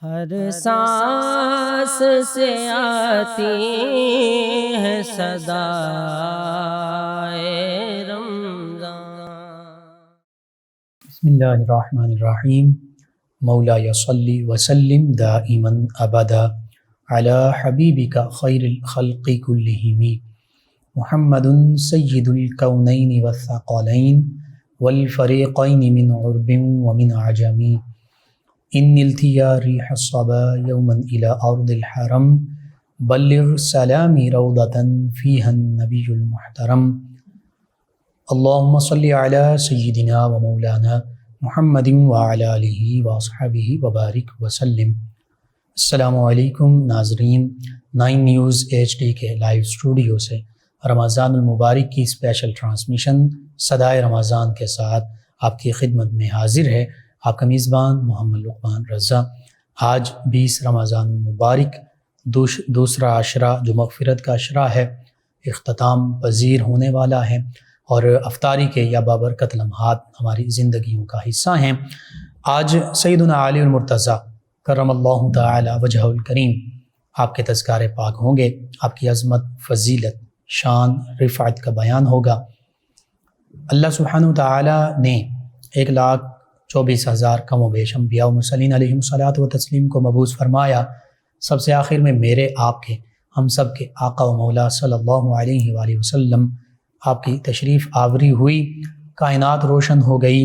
ہر سانس سے آتی ہے صدائے رمضان۔ بسم اللہ الرحمن الرحیم۔ مولا صلی وسلم دائما ابدا علی حبیبک خیر الخلق کلہم محمد سید الکونین والثقلین والفریقین من عرب ومن عجم ان نلتیا ریح الصبا یوما الى ارض الحرم بلغ سلامی روضة فیہا النبی المحترم۔ اللہم صلی علی سیدنا و مولانا محمد وعلی آلہ واصحابہ وبارک وسلم۔ السلام علیکم ناظرین، 9 نیوز HD کے لائیو اسٹوڈیو سے رمضان المبارک کی اسپیشل ٹرانسمیشن صدائے رمضان کے ساتھ آپ کی خدمت میں حاضر ہے آپ کا میزبان محمد لقمان رضا۔ آج 20 رمضان المبارک دوسرا عشرہ جو مغفرت کا عشرہ ہے، اختتام پذیر ہونے والا ہے، اور افطاری کے یا بابرکت لمحات ہماری زندگیوں کا حصہ ہیں۔ آج سیدنا علی المرتضیٰ کرم اللہ تعالی وجہ الکریم آپ کے تذکار پاک ہوں گے، آپ کی عظمت، فضیلت، شان، رفعت کا بیان ہوگا۔ اللہ سبحانہ وتعالی نے 1,24,000 کم و بیش انبیاء و مرسلین علیہم الصلاۃ و تسلیم کو مبعوث فرمایا، سب سے آخر میں میرے آپ کے، ہم سب کے آقا و مولا صلی اللہ علیہ وآلہ وسلم آپ کی تشریف آوری ہوئی، کائنات روشن ہو گئی،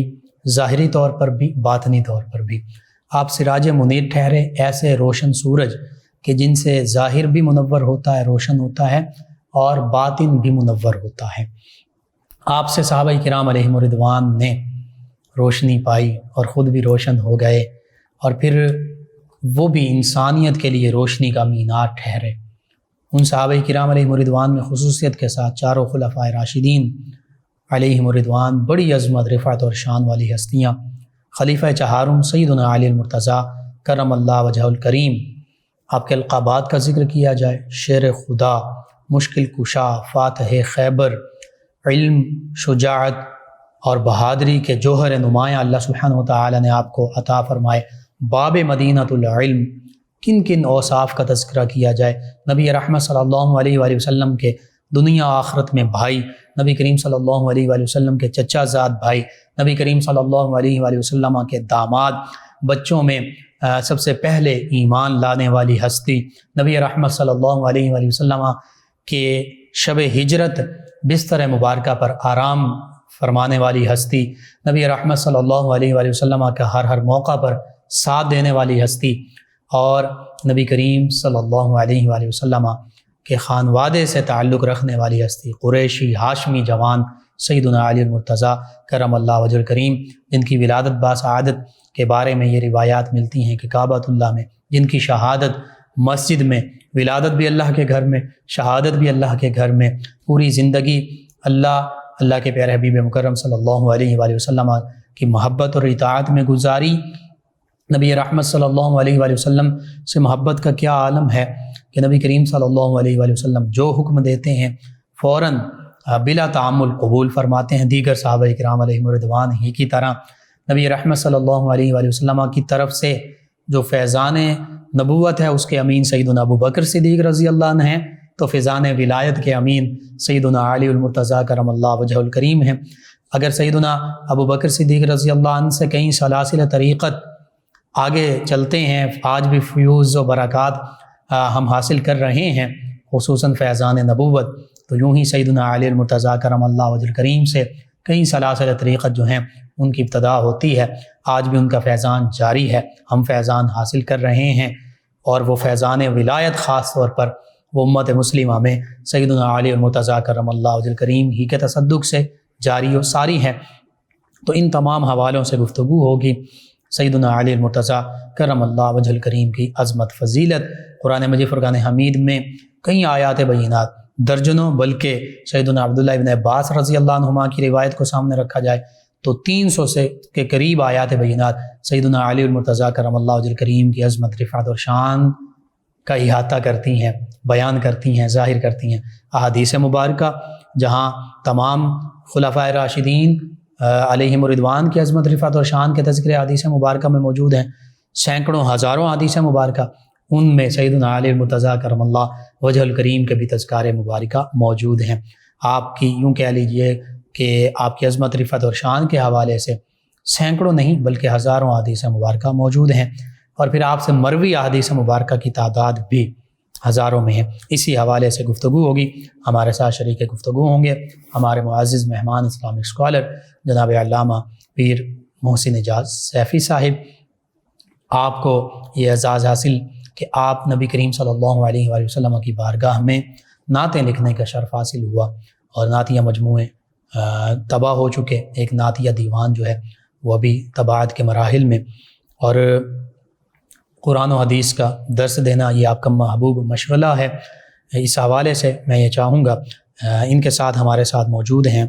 ظاہری طور پر بھی باطنی طور پر بھی۔ آپ سراج منیر ٹھہرے، ایسے روشن سورج کہ جن سے ظاہر بھی منور ہوتا ہے، روشن ہوتا ہے، اور باطن بھی منور ہوتا ہے۔ آپ سے صحابہ کرام علیہم رضوان نے روشنی پائی اور خود بھی روشن ہو گئے، اور پھر وہ بھی انسانیت کے لیے روشنی کا مینار ٹھہرے۔ ان صحابہ کرام علیہم رضوان میں خصوصیت کے ساتھ چاروں خلفائے راشدین علیہم رضوان بڑی عظمت، رفعت اور شان والی ہستیاں۔ خلیفہ چہارم سیدنا علی المرتضیٰ کرم اللہ وجہ الکریم، آپ کے القابات کا ذکر کیا جائے، شیر خدا، مشکل کشا، فاتح خیبر، علم، شجاعت اور بہادری کے جوہر نمایاں اللہ سبحانہ وتعالی نے آپ کو عطا فرمائے۔ باب مدینۃ العلم، کن کن اوصاف کا تذکرہ کیا جائے؟ نبی رحمت صلی اللہ علیہ وآلہ وسلم کے دنیا آخرت میں بھائی، نبی کریم صلی اللہ علیہ وآلہ وسلم کے چچا زاد بھائی، نبی کریم صلی اللہ علیہ وآلہ وسلم کے داماد، بچوں میں سب سے پہلے ایمان لانے والی ہستی، نبی رحمت صلی اللہ علیہ وآلہ وسلم کے شب ہجرت بستر مبارکہ پر آرام فرمانے والی ہستی، نبی رحمت صلی اللہ علیہ وآلہ وسلم کا ہر موقع پر ساتھ دینے والی ہستی، اور نبی کریم صلی اللہ علیہ وآلہ وسلم کے خانوادے سے تعلق رکھنے والی ہستی، قریشی ہاشمی جوان سیدنا علی المرتضیٰ کرم اللہ وجہ الکریم، جن کی ولادت باسعادت کے بارے میں یہ روایات ملتی ہیں کہ کعبۃ اللہ میں جن کی شہادت مسجد میں، ولادت بھی اللہ کے گھر میں، شہادت بھی اللہ کے گھر میں، پوری زندگی اللہ کے پیارے حبیب مکرم صلی اللہ علیہ وآلہ وسلم کی محبت اور اطاعت میں گزاری۔ نبی رحمت صلی اللہ علیہ وآلہ وسلم سے محبت کا کیا عالم ہے کہ نبی کریم صلی اللہ علیہ وآلہ وسلم جو حکم دیتے ہیں فوراً بلا تعامل قبول فرماتے ہیں۔ دیگر صحابہ کرام علیہم رضوان ہی کی طرح نبی رحمت صلی اللہ علیہ وآلہ وسلم کی طرف سے جو فیضان نبوت ہے اس کے امین سیدنا ابو بکر صدیق رضی اللہ عنہ ہیں، تو فیضان ولایت کے امین سیدنا علی المرتضیٰ کرم اللہ وجہ الکریم ہیں۔ اگر سیدنا ابو بکر صدیق رضی اللہ عنہ سے کہیں سلاسل طریقت آگے چلتے ہیں، آج بھی فیوز و برکات ہم حاصل کر رہے ہیں، خصوصاً فیضان نبوت، تو یوں ہی سیدنا علی المرتضیٰ کرم اللہ وجہ الکریم سے کئی سلاسل طریقت جو ہیں ان کی ابتدا ہوتی ہے۔ آج بھی ان کا فیضان جاری ہے، ہم فیضان حاصل کر رہے ہیں، اور وہ فیضان ولایت خاص طور پر وہ امت مسلمہ میں سیدنا علی المرتضیٰ کرم اللہ وجہ الکریم ہی کے تصدق سے جاری و ساری ہے۔ تو ان تمام حوالوں سے گفتگو ہوگی سیدنا علی المرتضیٰ کرم اللہ وجہ الکریم کی عظمت، فضیلت۔ قرآن مجید فرقان حمید میں کئی آیات بینات، درجنوں، بلکہ سیدنا عبداللہ ابن عباس رضی اللہ عنہما کی روایت کو سامنے رکھا جائے تو 300 سے کے قریب آیات بینات سیدنا علی المرتضیٰ کرم اللہ وجہ الکریم کی عظمت، رفعت اور شان کا احاطہ کرتی ہیں، بیان کرتی ہیں، ظاہر کرتی ہیں۔ احادیث مبارکہ جہاں تمام خلفائے راشدین علیہم رضوان کی عظمت، رفعت اور شان کے تذکرے حدیث مبارکہ میں موجود ہیں، سینکڑوں ہزاروں حدیث مبارکہ، ان میں سیدنا علی المرتضیٰ کرم اللہ وجہ الکریم کے بھی تذکار مبارکہ موجود ہیں۔ آپ کی یوں کہہ لیجئے کہ آپ کی عظمت، رفعت اور شان کے حوالے سے سینکڑوں نہیں بلکہ ہزاروں حدیث مبارکہ موجود ہیں، اور پھر آپ سے مروی احادیث مبارکہ کی تعداد بھی ہزاروں میں ہے۔ اسی حوالے سے گفتگو ہوگی، ہمارے ساتھ شریک گفتگو ہوں گے ہمارے معزز مہمان اسلامک اسکالر جناب علامہ پیر محسن اعجاز سیفی صاحب۔ آپ کو یہ اعزاز حاصل کہ آپ نبی کریم صلی اللہ علیہ وآلہ وسلم کی بارگاہ میں نعتیں لکھنے کا شرف حاصل ہوا، اور نعتیہ مجموعے طبع ہو چکے، ایک نعتیہ دیوان جو ہے وہ ابھی طباعت کے مراحل میں، اور قرآن و حدیث کا درس دینا یہ آپ کا محبوب مشغلہ ہے۔ اس حوالے سے میں یہ چاہوں گا، ان کے ساتھ ہمارے ساتھ موجود ہیں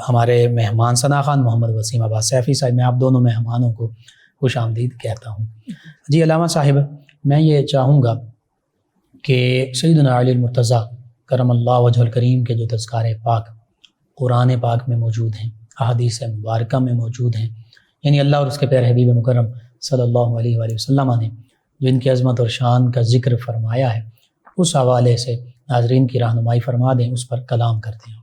ہمارے مہمان ثنا خان محمد وسیم عباس سیفی صاحب۔ میں آپ دونوں مہمانوں کو خوش آمدید کہتا ہوں۔ جی علامہ صاحب، میں یہ چاہوں گا کہ سیدنا علی المرتضیٰ کرم اللہ وجہ الکریم کے جو تذکار پاک قرآن پاک میں موجود ہیں، احادیث مبارکہ میں موجود ہیں، یعنی اللہ اور اس کے پیارے حبیب مکرم صلی اللہ علیہ وآلہ وسلم نے جو ان کی عظمت اور شان کا ذکر فرمایا ہے، اس حوالے سے ناظرین کی رہنمائی فرما دیں، اس پر کلام کرتے ہیں۔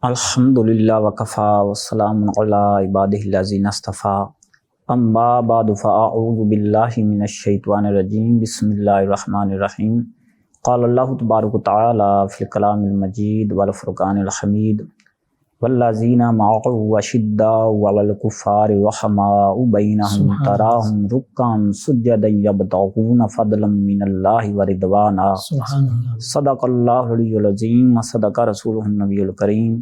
الحمدللہ وکفا والسلام علی عبادہ الذین اصطفیٰ، اما بعد فاعوذ باللہ من الشیطان الرجیم، بسم اللہ الرحمن الرحیم۔ قال اللہ تبارک وتعالی فی الکلام المجید والفرقان الحمید، والذین معہ اشداء علی الکفار رحماء بینہم تراہم رکعا سجدا یبتغون فضلا من اللہ ورضوانا، صدق اللہ العلی العظیم وصدق رسولہ النبی الکریم۔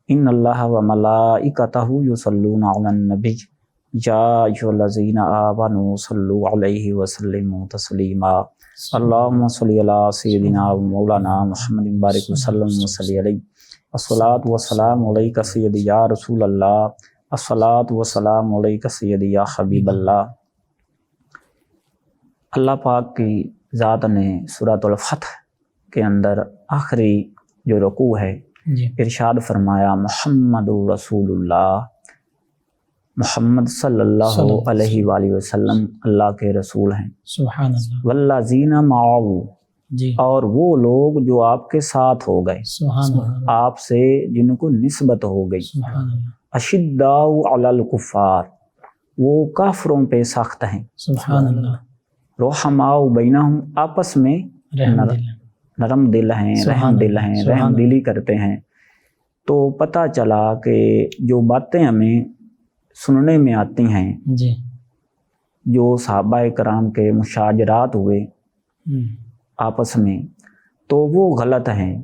ان اللہ وملائکتہ یصلون علی النبی یا ایھا الذین آمنوا صلوا علیہ وسلموا تسلیما، اللہم صلی علی سیدنا و مولانا محمد بارک وسلم وصلی علیہ، الصلاۃ والسلام علیک سیدی یا رسول اللہ، الصلاۃ والسلام علیک سیدی یا حبیب اللہ۔ اللہ پاک کی ذات نے سورۃ الفتح کے اندر آخری جو رکوع ہے ارشاد فرمایا، محمد رسول اللہ، محمد صلی اللہ علیہ وآلہ وسلم اللہ کے رسول ہیں، سبحان اللہ، والذین معہ، اور وہ لوگ جو آپ کے ساتھ ہو گئے، سبحان اللہ، آپ سے جن کو نسبت ہو گئی، سبحان اللہ، اشداء علی الکفار، وہ کافروں پہ سخت ہیں، سبحان اللہ، رحماء بینہم، آپس میں نرم دل ہیں، رحم دل ہیں، رحم دلی کرتے ہیں۔ تو پتہ چلا کہ جو باتیں ہمیں سننے میں آتی ہیں، جو صحابہ کرام کے مشاجرات ہوئے آپس میں، تو وہ غلط ہیں،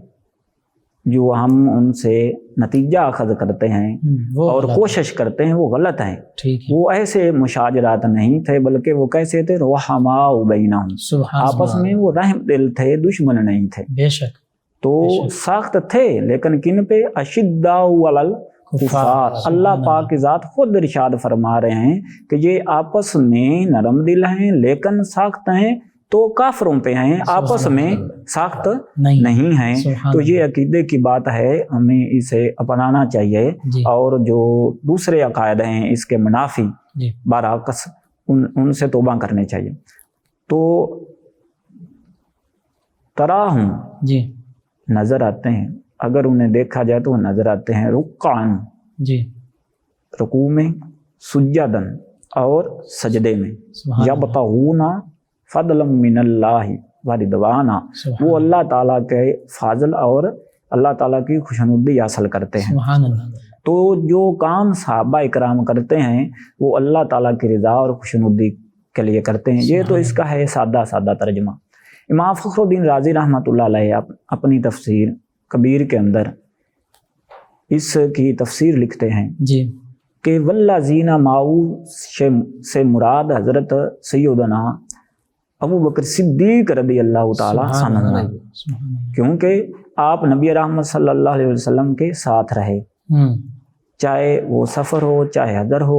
جو ہم ان سے نتیجہ اخذ کرتے ہیں اور کوشش کرتے ہیں، وہ غلط ہیں۔ وہ ایسے مشاجرات نہیں تھے، بلکہ وہ کیسے تھے، رحماء بینہم، آپس میں وہ رحم دل تھے، دشمن نہیں تھے۔ بے شک، تو سخت تھے، لیکن کن پہ؟ اشداء علی الکفار۔ اللہ پاک کی ذات خود ارشاد فرما رہے ہیں کہ یہ آپس میں نرم دل ہیں لیکن سخت ہیں، تو کافروں پہ ہیں، آپس میں سخت نہیں ہیں۔ تو یہ عقیدے کی بات ہے، ہمیں اسے اپنانا چاہیے، اور جو دوسرے عقائد ہیں اس کے منافی برعکس ان سے توبہ کرنے چاہیے۔ تو تراہم نظر آتے ہیں، اگر انہیں دیکھا جائے تو وہ نظر آتے ہیں رکعاً، رکوع میں، سجداً، اور سجدے میں، یبتغون فضلا من اللہ ورضوانا، وہ اللہ تعالیٰ کے فضل اور اللہ تعالیٰ کی خوشنودی حاصل کرتے ہیں۔ تو جو کام صحابہ اکرام کرتے ہیں وہ اللہ تعالیٰ کی رضا اور خوشنودی کے لیے کرتے ہیں۔ یہ تو اس کا ہے سادہ سادہ ترجمہ۔ امام فخر الدین رازی رحمۃ اللہ علیہ اپنی تفسیر کبیر کے اندر اس کی تفسیر لکھتے ہیں کہ والذین معہ سے مراد حضرت سیدنا ابو بکر صدیق رضی اللہ تعالیٰ عنہ، کیونکہ آپ نبی رحمت صلی اللہ علیہ وسلم کے ساتھ رہے، چاہے وہ سفر ہو، چاہے حضر ہو،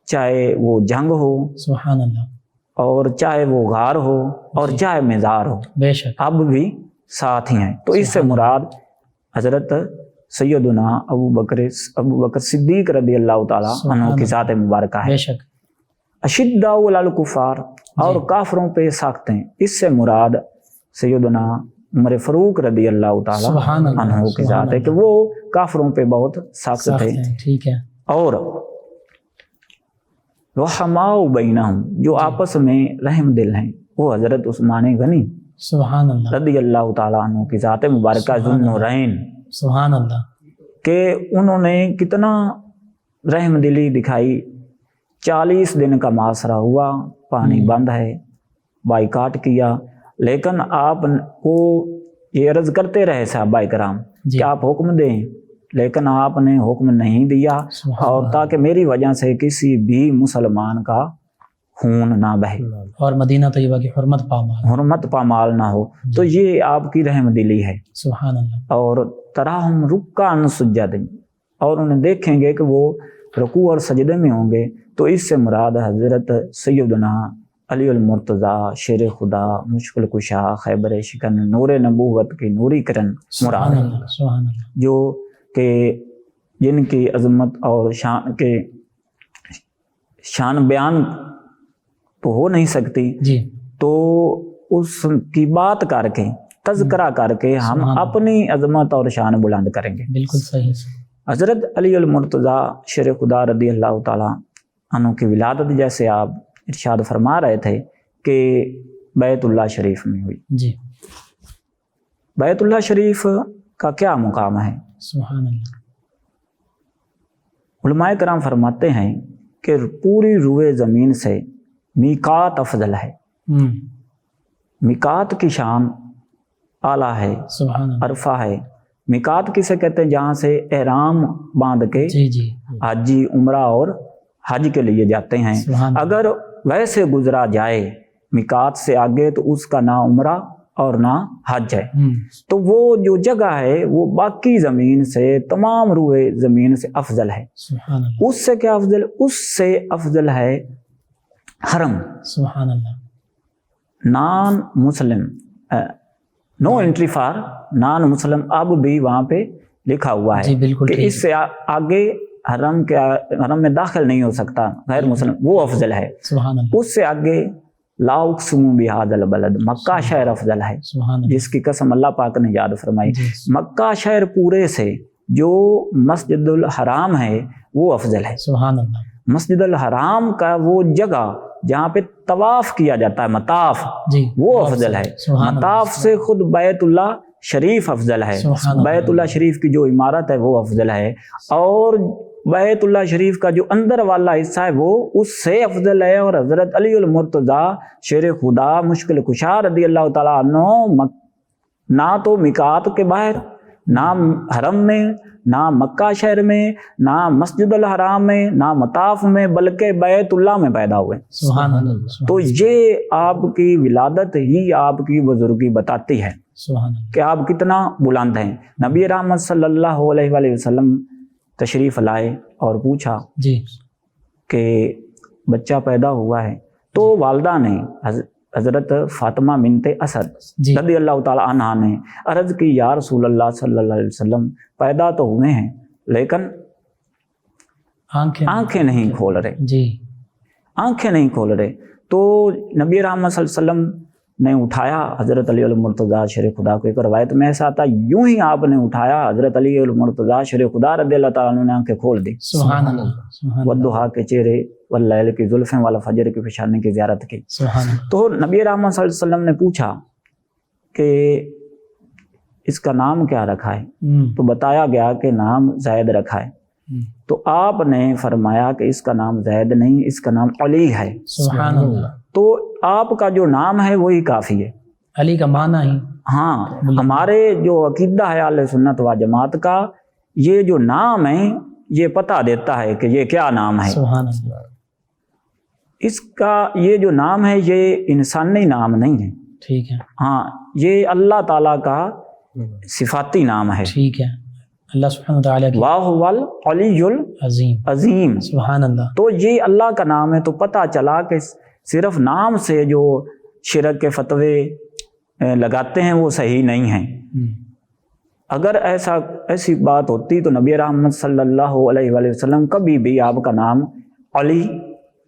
چاہے وہ جنگ ہو، سبحان اللہ، اور چاہے وہ غار ہو، اور چاہے مزار ہو، بے شک اب بھی ساتھ ہی ہیں۔ تو اس سے مراد حضرت سیدنا ابو بکر صدیق رضی اللہ تعالیٰ عنہ کی ذات مبارکہ ہے۔ بے شک اشداء علی الکفار، اور کافروں پہ سخت ہیں۔ اس سے مراد سیدنا عمر فاروق رضی اللہ تعالی عنہ کی ذات ہے کہ وہ کافروں پہ بہت سخت تھے۔ ٹھیک ہے۔ اور رحماء بینہم، جو آپس میں رحم دل ہیں، وہ حضرت عثمان غنی سبحان اللہ رضی اللہ تعالیٰ عنہ کی ذات مبارکہ ذو النورین، سبحان اللہ، کہ انہوں نے کتنا رحم دلی دکھائی۔ 40 دن کا محاصرہ ہوا، پانی بند ہے، بائیکاٹ کیا، لیکن آپ کو یہ عرض کرتے رہے صحابہ کرام کہ آپ حکم دیں، لیکن آپ نے حکم نہیں دیا، اور تاکہ میری وجہ سے کسی بھی مسلمان کا خون نہ بہے اور مدینہ طیبہ کی حرمت پامال نہ ہو۔ تو یہ آپ کی رحم دلی ہے۔ سبحان اللہ۔ اور تراہم رکعا سجدا، اور انہیں دیکھیں گے کہ وہ رکوع اور سجدے میں ہوں گے، تو اس سے مراد حضرت سیدنا علی المرتضیٰ شیر خدا، مشکل کشا، خیبر شکن، نور نبوت کی نوری کرن مراد ہے، سبحان اللہ، جو کہ جن کی عظمت اور شان بیان تو ہو نہیں سکتی جی، تو اس کی بات کر کے، تذکرہ کر کے ہم اپنی عظمت اور شان بلند کریں گے۔ بالکل صحیح۔ حضرت علی المرتضیٰ شیر خدا رضی اللہ تعالیٰ عنہ کی ولادت جیسے آپ ارشاد فرما رہے تھے کہ بیت اللہ شریف میں ہوئی۔ جی، بیت اللہ شریف کا کیا مقام ہے؟ سبحان اللہ۔ علماء کرام فرماتے ہیں کہ پوری روئے زمین سے میقات افضل ہے۔ میقات کی شان اعلیٰ ہے، سبحان اللہ، عرفہ ہے۔ میقات کسے کہتے ہیں؟ جہاں سے احرام باندھ کے جی حاجی عمرہ اور حج کے لیے جاتے ہیں۔ اگر ویسے گزرا جائے میقات سے آگے تو اس کا نہ عمرہ اور نہ حج ہے۔ تو وہ جو جگہ ہے وہ باقی زمین سے، تمام روئے زمین سے افضل ہے۔ سبحان اللہ، اس سے کیا افضل؟ اس سے افضل ہے حرم۔ سبحان اللہ، نان مسلم، نو انٹری فار نان مسلم، اب بھی وہاں پہ لکھا ہوا ہے جی بالکل کہ اس سے آگے حرم میں داخل نہیں ہو سکتا غیر مسلم، وہ افضل ہے۔ سبحان اللہ، اس سے آگے لا اقسم بہذا البلد، مکہ شہر افضل ہے، سبحان اللہ، جس کی قسم اللہ پاک نے یاد فرمائی۔ مکہ شہر پورے سے جو مسجد الحرام ہے وہ افضل ہے۔ سبحان اللہ، مسجد الحرام کا وہ جگہ جہاں پہ طواف کیا جاتا ہے، مطاف، جی وہ افضل ہے۔ مطاف سے خود بیت اللہ شریف افضل ہے۔ بیت اللہ شریف کی جو عمارت ہے وہ افضل ہے، اور بیت اللہ شریف کا جو اندر والا حصہ ہے وہ اس سے افضل ہے۔ اور حضرت علی المرتضیٰ شیر خدا مشکل کشا رضی اللہ تعالیٰ عنہ نہ تو میقات کے باہر، نہ حرم میں، نہ مکہ شہر میں، نہ مسجد الحرام میں، نہ مطاف میں، بلکہ بیت اللہ میں پیدا ہوئے۔ سبحان اللہ، تو یہ آپ کی ولادت ہی آپ کی بزرگی بتاتی ہے کہ آپ کتنا بلند ہیں۔ نبی رحمت صلی اللہ علیہ وآلہ وسلم تشریف لائے اور پوچھا جی کہ بچہ پیدا ہوا ہے، تو والدہ نے حضرت فاطمہ بنت اسد رضی اللہ تعالیٰ عنہ نے عرض کی، یا رسول اللہ صلی اللہ علیہ وسلم پیدا تو ہوئے ہیں لیکن آنکھیں نہیں کھول رہے، جی آنکھیں نہیں کھول رہے۔ تو نبی رحمت صلی اللہ علیہ وسلم نے اٹھایا حضرت علی المرتضیٰ شیر خدا کو۔ ایک روایت میں ایسا آتا یوں ہی آپ نے اٹھایا حضرت علی المرتضیٰ شیر خدا رضی اللہ تعالیٰ عنہ نے آنکھیں کھول دی۔ سبحان اللہ، والضحیٰ کے چہرے، واللیل کی زلفیں، والفجر کی پیشانی کی زیارت کی۔ سبحان اللہ، تو نبی رحمت صلی اللہ علیہ وسلم نے پوچھا کہ اس کا نام کیا رکھا ہے؟ تو بتایا گیا کہ نام زید رکھا ہے۔ تو آپ نے فرمایا کہ اس کا نام زید نہیں، اس کا نام علی ہے۔ سبحان اللہ، تو آپ کا جو نام ہے وہی کافی ہے۔ علی کا معنی ہی، ہاں، ہمارے جو عقیدہ ہے اہل سنت و جماعت کا، یہ جو نام ہے یہ پتہ دیتا ہے کہ یہ کیا نام ہے۔ سبحان اللہ، اس کا یہ جو نام ہے یہ انسانی نام نہیں ہے، ٹھیک ہے، ہاں یہ اللہ تعالیٰ کا صفاتی نام ہے۔ ٹھیک ہے، اللہ سبحانہ وتعالیٰ کی واہ العلی عظیم، العظیم۔ سبحان اللہ، تو یہ اللہ کا نام ہے۔ تو پتہ چلا کہ صرف نام سے جو شرک کے فتوے لگاتے ہیں وہ صحیح نہیں ہیں۔ اگر ایسی بات ہوتی تو نبی رحمت صلی اللہ علیہ وآلہ وسلم کبھی بھی آپ کا نام علی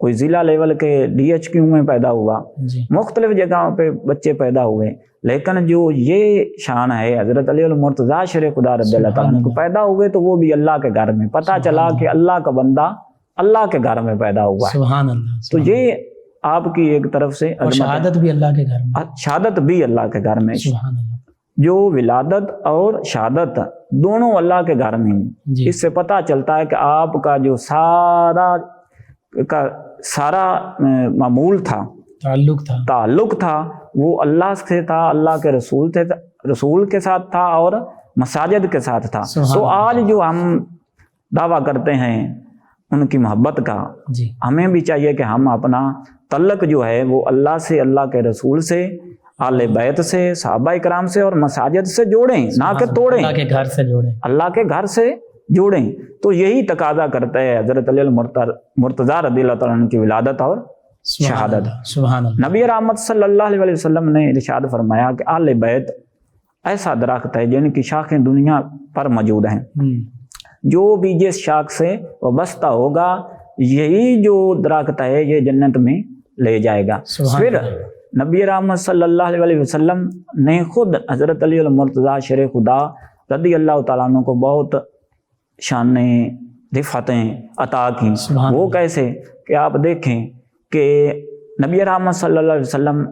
کوئی ضلع لیول کے DHQ میں پیدا ہوا، جی مختلف جگہوں پہ بچے پیدا ہوئے، لیکن جو یہ شان ہے حضرت علی المرتضیٰ شیر خدا رضی اللہ تعالیٰ عنہ کو پیدا ہوئے تو وہ بھی اللہ کے گھر میں، پتہ چلا کہ اللہ کا بندہ اللہ کے گھر میں پیدا ہوا ہے۔ سبحان اللہ۔ تو یہ آپ کی ایک طرف سے اور شہادت بھی اللہ کے گھر میں، شہادت بھی اللہ کے گھر میں، سبحان اللہ۔ جو ولادت اور شہادت دونوں اللہ کے گھر میں ہیں۔ جی اس سے پتہ چلتا ہے کہ آپ کا جو سارا معمول تھا، تعلق تھا وہ اللہ سے تھا، اللہ کے رسول کے ساتھ تھا اور مساجد کے ساتھ تھا۔ تو آج جو ہم دعویٰ کرتے ہیں ان کی محبت کا، جی ہمیں بھی چاہیے کہ ہم اپنا تعلق جو ہے وہ اللہ سے، اللہ کے رسول سے، آل بیت سے، صحابہ کرام سے اور مساجد سے جوڑیں، نہ کہ توڑیں، اللہ کے گھر سے جوڑیں، اللہ کے گھر سے جوڑیں۔ تو یہی تقاضا کرتا ہے حضرت علی المرتضیٰ رضی اللہ تعالیٰ عنہ کی ولادت اور شہادت۔ سبحان اللہ۔ نبی رحمت صلی اللہ علیہ وسلم نے ارشاد فرمایا کہ آل بیت ایسا درخت ہے جن کی شاخیں دنیا پر موجود ہیں، جو بھی جس شاخ سے وابستہ ہوگا یہی جو درخت ہے یہ جنت میں لے جائے گا۔ پھر نبی رحمت صلی اللہ علیہ وسلم نے خود حضرت علی المرتضیٰ شیر خدا رضی اللہ تعالیٰ عنہ کو بہت شانیں رفعتیں عطا کی۔ وہ کیسے کہ آپ دیکھیں کہ نبی رحمت صلی اللہ علیہ وسلم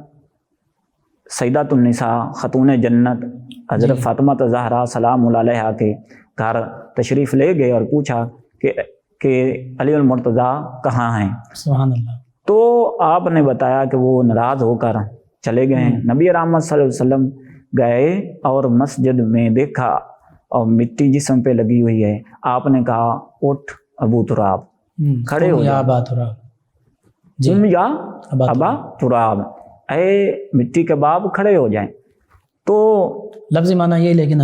سیدۃ النساء خاتون جنت حضرت فاطمہ زہرا سلام علیہا کے گھر تشریف لے گئے اور پوچھا کہ علی المرتضیٰ کہاں ہیں؟ سبحان اللہ۔ تو آپ نے بتایا کہ وہ ناراض ہو کر چلے گئے ہیں۔ نبی رحمت صلی اللہ علیہ وسلم گئے اور مسجد میں دیکھا اور مٹی جسم پہ لگی ہوئی ہے۔ آپ نے کہا اٹھ ابو تراب، کھڑے ہو جا، تم یا ابا تراب، اے مٹی کے باپ کھڑے ہو جائیں۔ تو لفظی معنی یہ، لیکن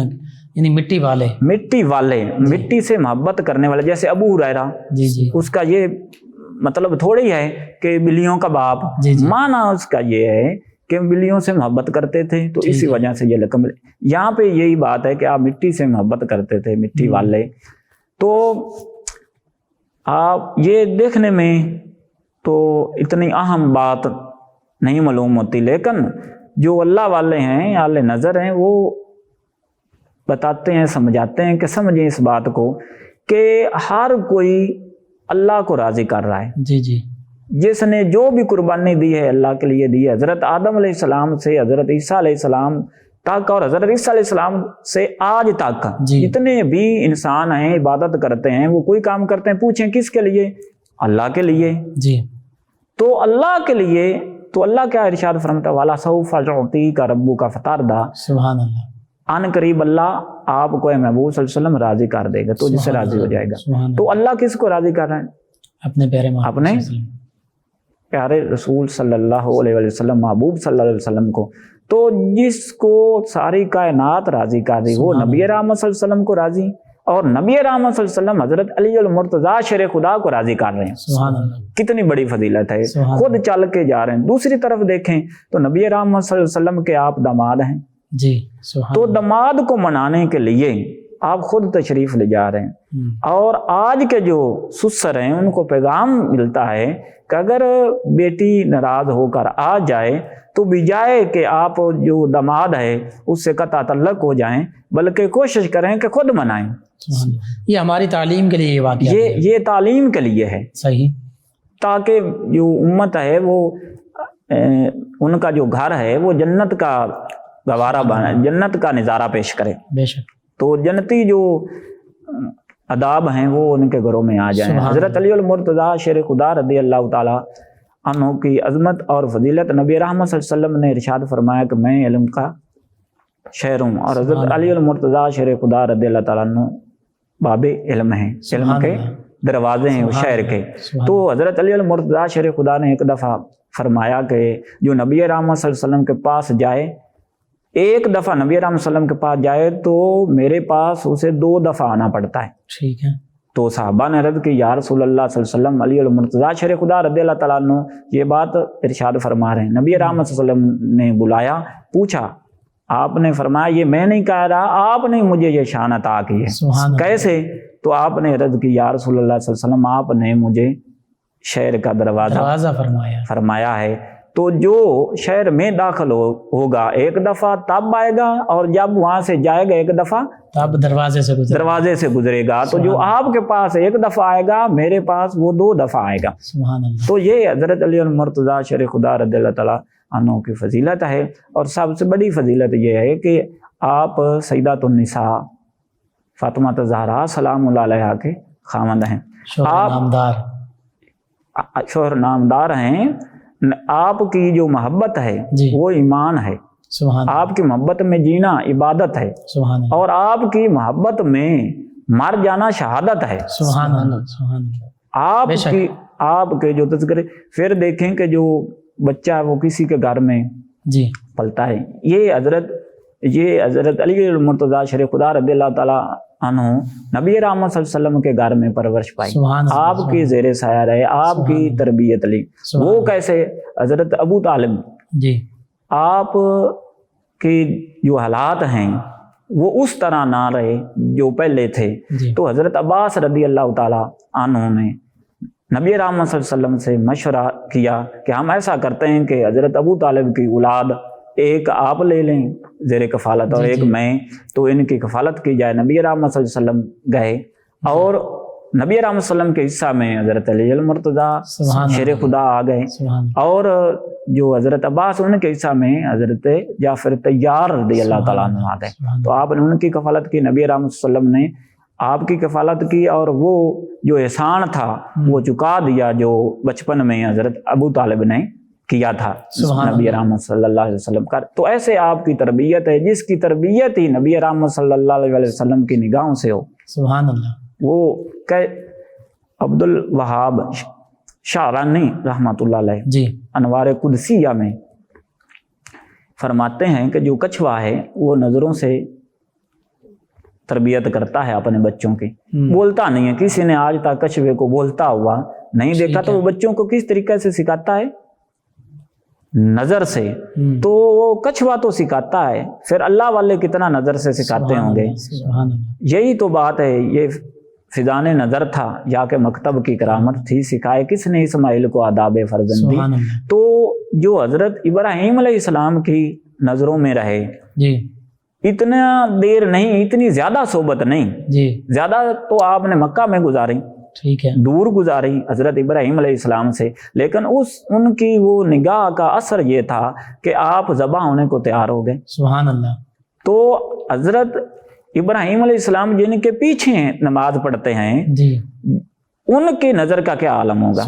یعنی مٹی والے، مٹی سے محبت کرنے والے، جیسے ابو ہریرہ، جی اس کا یہ مطلب تھوڑی ہے کہ بلیوں کا باپ، معنی اس کا یہ ہے کہ بلیوں سے محبت کرتے تھے تو اسی وجہ سے یہ لقب۔ یہاں پہ یہی بات ہے کہ آپ مٹی سے محبت کرتے تھے، مٹی والے۔ تو آپ یہ دیکھنے میں تو اتنی اہم بات نہیں معلوم ہوتی، لیکن جو اللہ والے ہیں، اہل نظر ہیں، وہ بتاتے ہیں، سمجھاتے ہیں کہ سمجھیں اس بات کو کہ ہر کوئی اللہ کو راضی کر رہا ہے۔ جی جس نے جو بھی قربانی دی ہے اللہ کے لیے دی ہے، حضرت آدم علیہ السلام سے حضرت عیسیٰ علیہ السلام تک اور حضرت عیسیٰ علیہ السلام سے آج تک جتنے بھی انسان ہیں عبادت کرتے ہیں، وہ کوئی کام کرتے ہیں، پوچھیں کس کے لیے؟ اللہ کے لیے۔ جی تو اللہ کے لیے تو اللہ کیا ارشاد فرماتا ہے، وَلَا سَوْفَ يُعْطِيكَ رَبُّكَ فَتَرْضَىٰ، سبحان اللہ۔ ان قریب اللہ آپ کو محبوب صلی اللہ علیہ وسلم راضی کر دے گا، تو جس سے راضی ہو جائے گا۔ تو اللہ کس کو راضی کر رہے ہیں؟ اپنے پیارے رسول صلی اللہ علیہ وسلم، محبوب صلی اللہ علیہ وسلم کو۔ تو جس کو ساری کائنات راضی کر دی وہ نبی رحمت صلی اللہ علیہ وسلم کو راضی، اور نبی رحمت صلی اللہ علیہ وسلم حضرت علی المرتضیٰ شیر خدا کو راضی کر رہے ہیں۔ سبحان اللہ، کتنی بڑی فضیلت ہے، خود چل کے جا رہے ہیں۔ دوسری طرف دیکھیں تو نبی رحمت صلی اللہ علیہ وسلم کے آپ داماد ہیں، جی تو داماد کو منانے کے لیے آپ خود تشریف لے جا رہے ہیں، اور آج کے جو سسر ہیں ان کو پیغام ملتا ہے کہ اگر بیٹی ناراض ہو کر آ جائے تو بجائے کہ آپ جو داماد ہے اس سے قطع تعلق ہو جائیں، بلکہ کوشش کریں کہ خود منائیں۔ یہ ہماری تعلیم کے لیے واقعہ، یہ تعلیم کے لیے ہے، صحیح، تاکہ جو امت ہے وہ ان کا جو گھر ہے وہ جنت کا گوارا بنا، جنت کا نظارہ پیش کرے۔ بے شک۔ تو جنتی جو آداب ہیں وہ ان کے گھروں میں آ جائیں۔ حضرت علی المرتضیٰ شیر خدا رضی اللہ تعالی عنہ کی عظمت اور فضیلت، نبی رحمت صلی اللہ علیہ وسلم نے ارشاد فرمایا کہ میں علم کا شہر ہوں، اور حضرت علی المرتضیٰ شیر خدا رضی اللہ تعالیٰ عنہ باب علم ہیں، علم کے دروازے ہیں شہر کے۔ تو حضرت علی المرتضیٰ شیر خدا نے ایک دفعہ فرمایا کہ جو نبی رحمت صلی اللہ علیہ وسلم کے پاس جائے، ایک دفعہ نبی رحمت صلی اللہ علیہ وسلم کے پاس جائے تو میرے پاس اسے 2 دفعہ آنا پڑتا ہے۔ ٹھیک ہے۔ تو صحابہ نے عرض کی یا رسول اللہ صلی اللہ علیہ وسلم، علی المرتضیٰ شیر خدا رضی اللہ تعالیٰ عنہ یہ بات ارشاد فرما رہے ہیں۔ نبی رحمت صلی اللہ علیہ وسلم نے بلایا، پوچھا، آپ نے فرمایا یہ میں نہیں کہہ رہا، آپ نے مجھے یہ شان عطا کی ہے۔ کیسے؟ تو آپ نے عرض کی یا رسول اللہ صلی اللہ علیہ وسلم، آپ نے مجھے شہر کا دروازہ فرمایا ہے. تو جو شہر میں داخل ہوگا ایک دفعہ تب آئے گا، اور جب وہاں سے جائے گا ایک دفعہ تب دروازے سے گزرے گا. تو جو آپ کے پاس ایک دفعہ آئے گا میرے پاس وہ 2 دفعہ آئے گا. تو یہ حضرت علی المرتضیٰ شیر خدا رضی اللہ تعالیٰ عنہ کی فضیلت ہے. اور سب سے بڑی فضیلت یہ ہے کہ آپ سیدات النساء فاطمہ الزہرا سلام اللہ علیہا کے خاوند ہیں، آپ شوہر نامدار ہیں. آپ کی جو محبت ہے وہ ایمان ہے، آپ کی محبت میں جینا عبادت ہے، اور آپ کی محبت میں مر جانا شہادت ہے. آپ کے جو تذکرے پھر دیکھیں کہ جو بچہ وہ کسی کے گھر میں پلتا ہے، یہ حضرت علی المرتضیٰ شریف خدا رضی اللہ تعالیٰ عنہ نبی رحمت صلی اللہ علیہ وسلم کے گھر میں پرورش پائی، آپ کی زیر سایہ رہے، آپ کی تربیت لی. وہ کیسے؟ حضرت ابو طالب آپ کے جو حالات ہیں وہ اس طرح نہ رہے جو پہلے تھے. تو حضرت عباس رضی اللہ تعالیٰ عنہ نے نبی رحمت صلی اللہ علیہ وسلم سے مشورہ کیا کہ ہم ایسا کرتے ہیں کہ حضرت ابو طالب کی اولاد ایک آپ لے لیں زیر کفالت اور ایک میں، تو ان کی کفالت کی جائے. نبی رحمت صلی اللہ علیہ وسلم گئے اور نبی رحمت صلی اللہ علیہ وسلم کے حصہ میں حضرت علی المرتضیٰ شیر خدا آ گئے، اور جو حضرت عباس ان کے حصہ میں حضرت جعفر طیار رضی اللہ تعالیٰ عنہ آ گئے. تو آپ نے ان کی کفالت کی، نبی رحمت صلی اللہ علیہ وسلم نے آپ کی کفالت کی، اور وہ جو احسان تھا وہ چکا دیا جو بچپن میں حضرت ابو طالب نے کیا تھا نبی رحمت صلی اللہ علیہ وسلم کا. تو ایسے آپ کی تربیت ہے جس کی تربیت ہی نبی رحمت صلی اللہ علیہ وسلم کی نگاہوں سے ہو. سبحان اللہ. وہ کہ عبد الوہاب شعرانی رحمۃ اللہ علیہ انوار قدسیہ میں فرماتے ہیں کہ جو کچھوا ہے وہ نظروں سے تربیت کرتا ہے اپنے بچوں کی، بولتا نہیں ہے. کسی نے آج تک کچھوے کو بولتا ہوا نہیں دیکھا. تو وہ بچوں کو کس طریقے سے سکھاتا ہے؟ نظر سے. تو وہ کچھوا تو سکھاتا ہے، پھر اللہ والے کتنا نظر سے سکھاتے ہوں گے. یہی تو بات ہے. یہ فضان نظر تھا یا کہ مکتب کی کرامت تھی، سکھائے کس نے اسماعیل کو آداب فرزندی. تو جو حضرت ابراہیم علیہ السلام کی نظروں میں رہے، اتنا دیر نہیں، اتنی زیادہ صحبت نہیں، زیادہ تو آپ نے مکہ میں گزاری، ٹھیک ہے، دور گزاری حضرت ابراہیم علیہ السلام سے، لیکن ان کی وہ نگاہ کا اثر یہ تھا کہ آپ ذبح ہونے کو تیار ہو گئے. سبحان اللہ. تو حضرت ابراہیم علیہ السلام جن کے پیچھے نماز پڑھتے ہیں ان کی نظر کا کیا عالم ہوگا.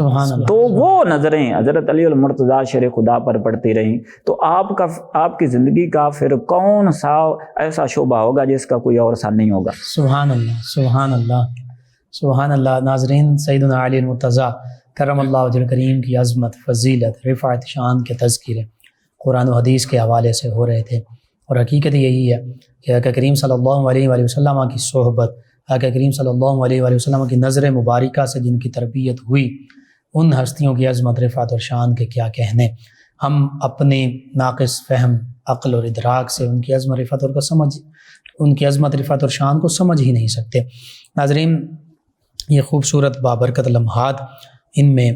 تو وہ نظریں حضرت علی المرتضیٰ شیر خدا پر پڑتی رہیں. تو آپ کی زندگی کا پھر کون سا ایسا شعبہ ہوگا جس کا کوئی اور سا نہیں ہوگا. سبحان اللہ. سبحان اللہ. سبحان اللہ. ناظرین، سیدنا علی المرتضیٰ کرم اللہ وجہ کریم کی عظمت، فضیلت، رفعت شان کے تذکرے قرآن و حدیث کے حوالے سے ہو رہے تھے. اور حقیقت یہی ہے کہ آقا کریم صلی اللہ علیہ وآلہ وسلم کی صحبت، آقا کریم صلی اللہ علیہ وآلہ وسلم کی نظر مبارکہ سے جن کی تربیت ہوئی، ان ہستیوں کی عظمت، رفعت اور شان کے کیا کہنے. ہم اپنے ناقص فہم، عقل اور ادراک سے ان کی عظمت، رفعت اور شان کو سمجھ ہی نہیں سکتے. ناظرین، یہ خوبصورت بابرکت لمحات، ان میں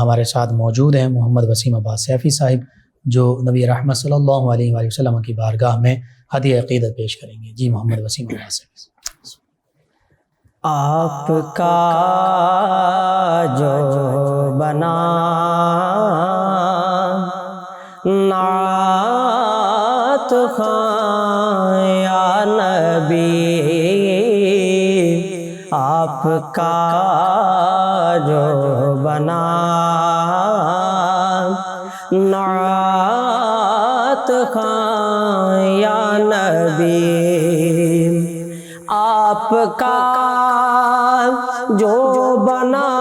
ہمارے ساتھ موجود ہیں محمد وسیم عباس سیفی صاحب، جو نبی رحمت صلی اللہ علیہ وآلہ وسلم کی بارگاہ میں ہدیہ عقیدت پیش کریں گے. جی محمد وسیم عباس سیفی. آپ کا جو بنا نعت خواں یا نبی، آپ کا جو بنا نعت خواں یا نبی، آپ کا جو بنا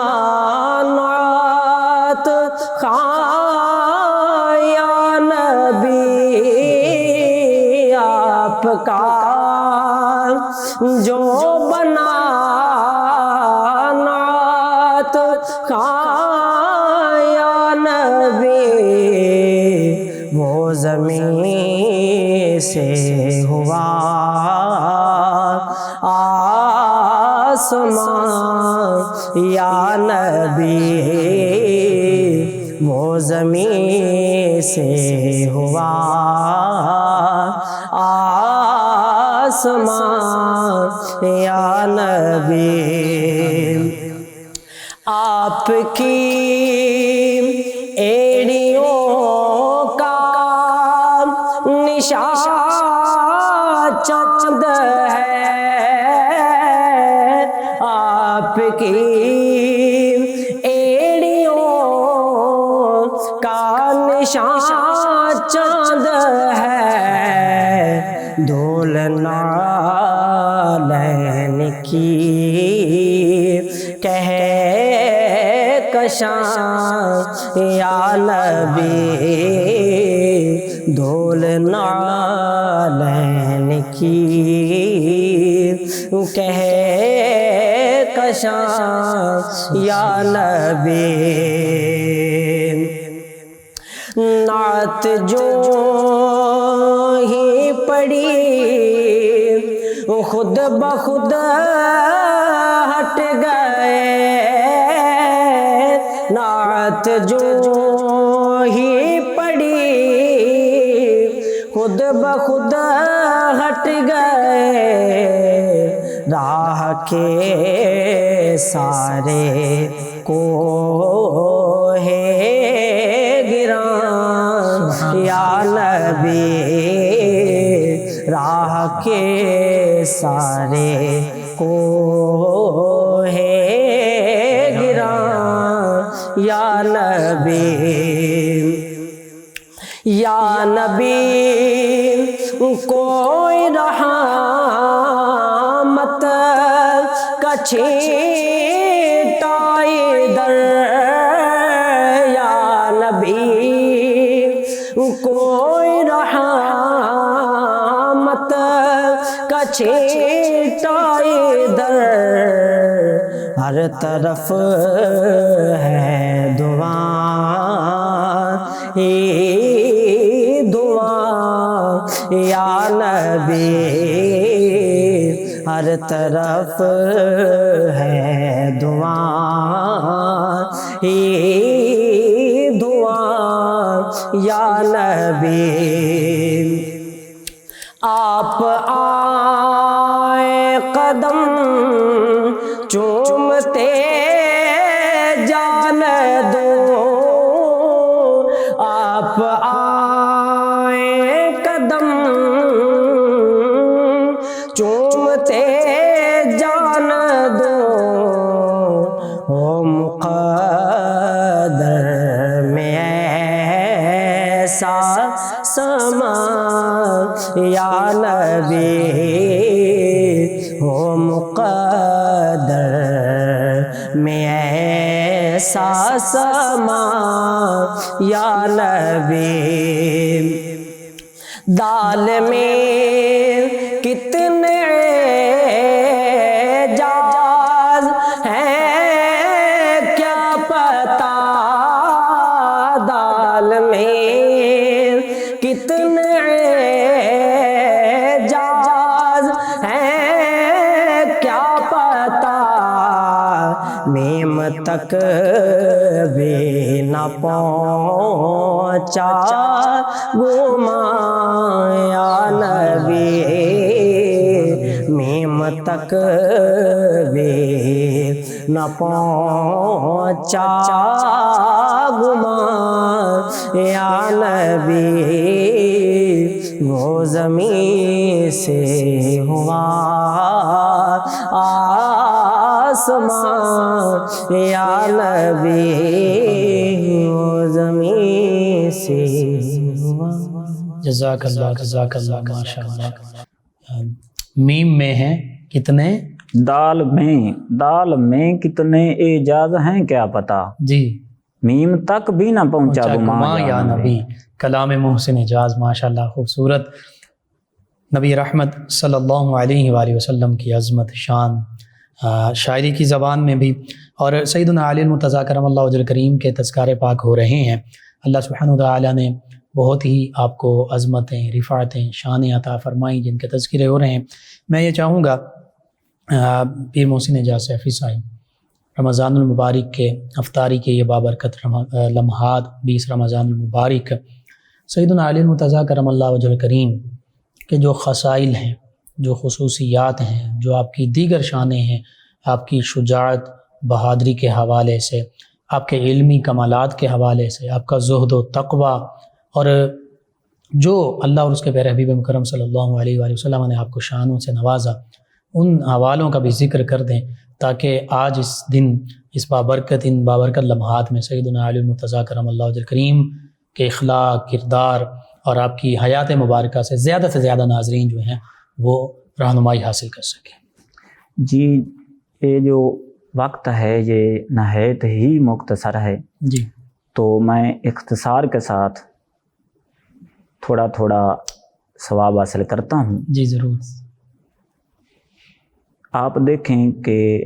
نعت خواں یا نبی، آپ کا جو بنا نعت خواں یا نبی، وہ زمین سے ہوا آسمان یا نبی وہ زمین سے ہوا آسمان یا نبی آپ کی ایڑیوں کا نشان چاند ہے آپ کی ایڑیوں کا نشان چاند ہے دھول نالین کی کہے کشاں یا نبی دھول نالین کی کہے کشاں یا نبی نعت جو ہی پڑی خود بخود ہٹ گئے نعت جو ہی پڑی خود بخود ہٹ گئے راہ کے سارے کوہ گراں یا نبی راہ کے سارے کوہ گراں یا نبی یا نبی کوئی رحمت کا چھینٹا ادھر یا نبی کوئی رحمت کا چھینٹا ادھر ہر طرف ہے دعا ہی دعا یا نبی ہر طرف ہے دعا ہی دعا یا نبی آپ آئے قدم چومتے جان دو آپ آئے قدم چومتے جان دو ہو مقدر میں ایسا سما یا نبی ہو مقدر میں ایسا سما یا نبی دال میں کتنے اعجاز ہیں کیا پتا دال میں کتنے اعجاز ہیں کیا پتا میم تک بھی نہ پہنچا گمان یا نبی میم تک بھی نہ پہنچا گمان یا نبی وہ زمین سے ہوا آسمان یا نبی وہ زمین سے ہوا جزاک اللہ ماشاء اللہ میم میں ہیں کتنے دال میں کتنے اعجاز ہیں کیا پتا جی میم تک بھی نہ پہنچا گمان یا نبی کلام محسن اعجاز ماشاءاللہ خوبصورت نبی رحمت صلی اللہ علیہ وآلہ وسلم کی عظمت شان شاعری کی زبان میں بھی اور سیدنا علی المرتضیٰ کرم اللہ وجہ کریم کے تذکار پاک ہو رہے ہیں اللہ سبحانہ وتعالی نے بہت ہی آپ کو عظمتیں رفعتیں شانیں عطا فرمائیں جن کے تذکرے ہو رہے ہیں میں یہ چاہوں گا پیر محسن اعجاز سیفی صاحب رمضان المبارک کے افطاری کے یہ بابرکت لمحات 20 رمضان المبارک سیدنا علی المرتضیٰ کرم اللہ وجہ الکریم کے جو خصائل ہیں، جو خصوصیات ہیں، جو آپ کی دیگر شانیں ہیں، آپ کی شجاعت بہادری کے حوالے سے، آپ کے علمی کمالات کے حوالے سے، آپ کا زہد و تقوی، اور جو اللہ اور اس کے پیارے حبیب مکرم صلی اللہ علیہ وآلہ وسلم نے آپ کو شانوں سے نوازا، ان حوالوں کا بھی ذکر کر دیں تاکہ آج اس دن ان بابرکت لمحات میں سیدنا علی المرتضیٰ کرم اللہ وجہ الکریم کے اخلاق، کردار اور آپ کی حیات مبارکہ سے زیادہ ناظرین جو ہیں وہ رہنمائی حاصل کر سکیں۔ جی، یہ جو وقت ہے یہ نہایت ہی مختصر ہے، جی، تو میں اختصار کے ساتھ تھوڑا ثواب حاصل کرتا ہوں۔ جی ضرور۔ آپ دیکھیں کہ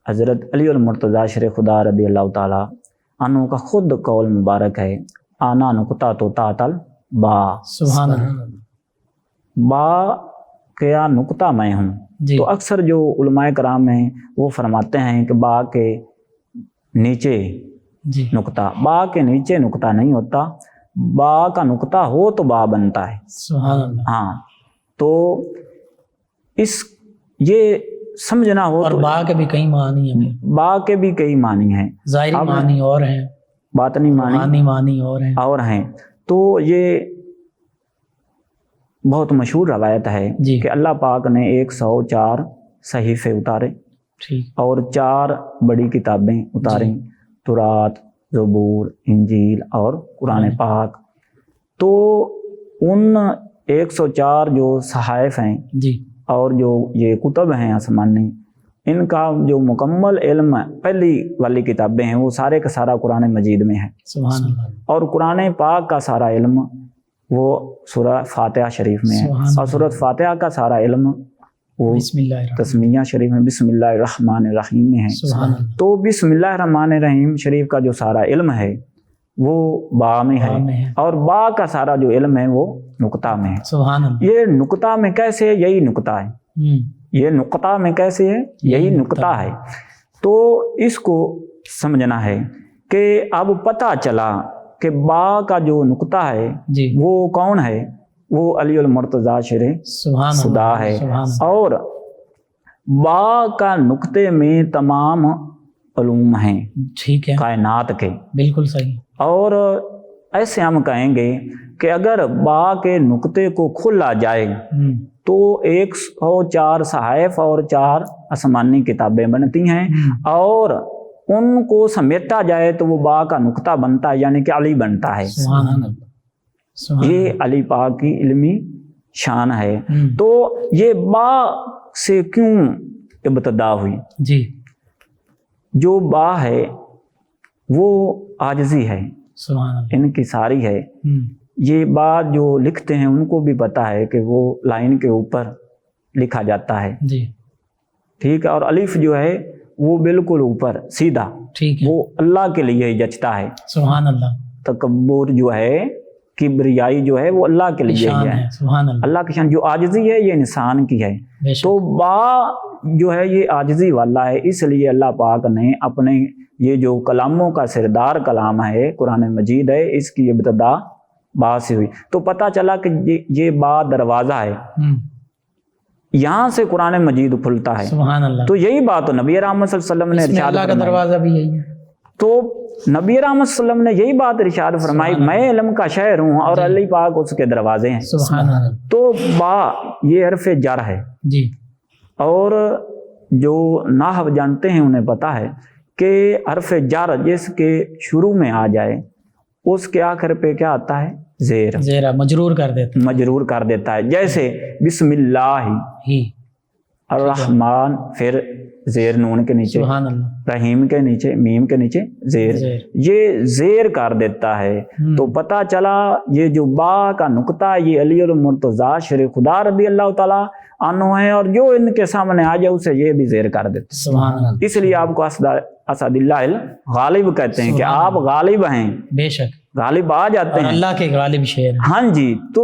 حضرت علی المرتضیٰ شیر خدا رضی اللہ تعالیٰ عنہ کا خود قول مبارک ہے، آنا نقطہ تو تعطل با، سبحان اللہ، با کیا نقطہ میں ہوں۔ جی، تو اکثر جو علماء کرام ہیں وہ فرماتے ہیں کہ با کے نیچے جی، نقطہ، با کے نیچے نقطہ نہیں ہوتا، با کا نقطہ ہو تو با بنتا ہے۔ سبحان اللہ۔ ہاں، تو یہ سمجھنا ہو اور تو با کے بھی کئی معنی ہیں، با کے بھی کئی معنی ہیں، ظاہری معنی اور ہیں، باطنی معنی اور ہیں۔ تو یہ بہت مشہور روایت ہے جی، کہ اللہ پاک نے 104 صحیفے اتارے ٹھیک، اور 4 بڑی کتابیں اتاریں، تورات، زبور، انجیل اور قرآن پاک۔ تو ان 104 جو صحائف ہیں جی، اور جو یہ کتب ہیں آسمانی، ان کا جو مکمل علم پہلی والی کتابیں ہیں وہ سارے کا سارا قرآن مجید میں ہے، سبحان اللہ، اور قرآن پاک کا سارا علم وہ سورہ فاتحہ شریف میں ہے، اور سورہ فاتحہ کا سارا علم وہ بسم اللہ الرحمن تسمیہ شریف میں بسم اللہ الرحمن الرحیم میں ہے۔ سبحان اللہ، تو بسم اللہ الرحمن الرحیم شریف کا جو سارا علم ہے وہ با میں ہے، اور با کا سارا جو علم ہے وہ نقطہ میں ہے۔ سبحان اللہ، یہ نقطہ میں کیسے ہے؟ یہی نقطہ ہے، یہ نقطہ میں کیسے ہے؟ یہی نقطہ ہے۔ تو اس کو سمجھنا ہے کہ اب پتہ چلا کہ با کا جو نقطہ ہے جی، وہ کون ہے؟ وہ علی المرتضیٰ شیر سبحان خدا اللہ، ہے، سبحان اللہ، اور با کا نقطے میں تمام علوم ہیں ٹھیک ہے، کائنات کے، بالکل صحیح، اور ایسے ہم کہیں گے کہ اگر با کے نقطے کو کھولا جائے تو 104 صحائف اور 4 آسمانی کتابیں بنتی ہیں، اور ان کو سمیٹا جائے تو وہ با کا نقطہ بنتا ہے، یعنی کہ علی بنتا ہے۔ سبحان اللہ، سبحان یہ علی پاک کی علمی شان ہے۔ اللہ، تو یہ با سے کیوں ابتدا ہوئی؟ جی، جو با ہے وہ عاجزی ہے، سبحان اللہ، ان کی ساری ہے۔ یہ بات جو لکھتے ہیں ان کو بھی پتا ہے کہ وہ لائن کے اوپر لکھا جاتا ہے، جی، ٹھیک ہے، اور الف جو ہے وہ بالکل اوپر سیدھا، ٹھیک ہے، وہ اللہ کے لیے ہی جچتا ہے۔ سبحان اللہ، تکبر جو ہے، کبریائی جو ہے وہ اللہ کے لیے شان ہی ہے، ہے، سبحان اللہ، اللہ کی شان۔ جو عاجزی ہے یہ انسان کی ہے، بے شک، تو با جو ہے یہ عاجزی والا ہے، اس لیے اللہ پاک نے اپنے یہ جو کلاموں کا سردار کلام ہے قرآن مجید ہے، اس کی ابتدا با سے ہوئی۔ تو پتہ چلا کہ یہ با دروازہ ہے، یہاں سے قرآن مجید کھلتا ہے۔ سبحان اللہ، تو یہی بات تو نبی رحمت صلی اللہ علیہ وسلم نے اس میں ارشاد اللہ کا فرمائی۔ دروازہ بھی یہی ہے، تو نبی رحمت صلی اللہ علیہ وسلم نے یہی بات ارشاد فرمائی، میں علم کا شہر ہوں اور علی پاک اس کے دروازے ہیں۔ سبحان اللہ، تو با یہ حرف جر ہے، جی، اور جو نحو جانتے ہیں انہیں پتا ہے کہ حرف جر جس کے شروع میں آ جائے اس کے آخر پہ کیا آتا ہے؟ زیر، زیرہ مجرور کر دیتے مجرور کر دیتا ہے۔ جیسے بسم اللہ ہی، الرحمن، پھر زیر نون کے نیچے، سبحان اللہ، رحیم کے نیچے، میم کے نیچے زیر، زیر، یہ زیر کر دیتا ہے۔ تو پتہ چلا یہ جو با کا نقطہ یہ علی المرتضیٰ شیر خدا رضی اللہ تعالیٰ عنہ ہے، اور جو ان کے سامنے آ جائے اسے یہ بھی زیر کر دیتا ہے۔ سبحان اللہ، اس لیے آپ کو اسد اللہ الغالب کہتے ہیں کہ آپ غالب ہیں، بے شک، غالب آ جاتے اور ہیں۔ اللہ کے غالب شیر ہیں، ہاں جی، تو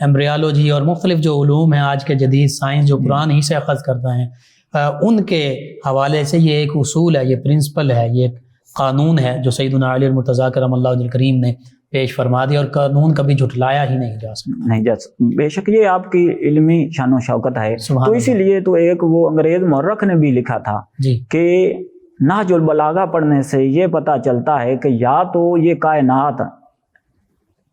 ایمبریالوجی اور مختلف جو علوم ہیں آج کے جدید سائنس جو قرآن ہی سے اخذ کرتا ہیں، ان کے حوالے سے یہ ایک اصول ہے، یہ پرنسپل ہے، یہ ایک قانون ہے جو سیدنا علی المرتضیٰ کرم اللہ وجہ الکریم نے پیش فرما دیا، اور قانون کبھی جھٹلایا ہی نہیں جا سکتا۔ بے شک یہ آپ کی علمی شان و شوکت ہے، تو اسی لیے تو ایک وہ انگریز مورخ نے بھی لکھا تھا کہ نہج البلاغہ پڑھنے سے یہ پتہ چلتا ہے کہ یا تو یہ کائنات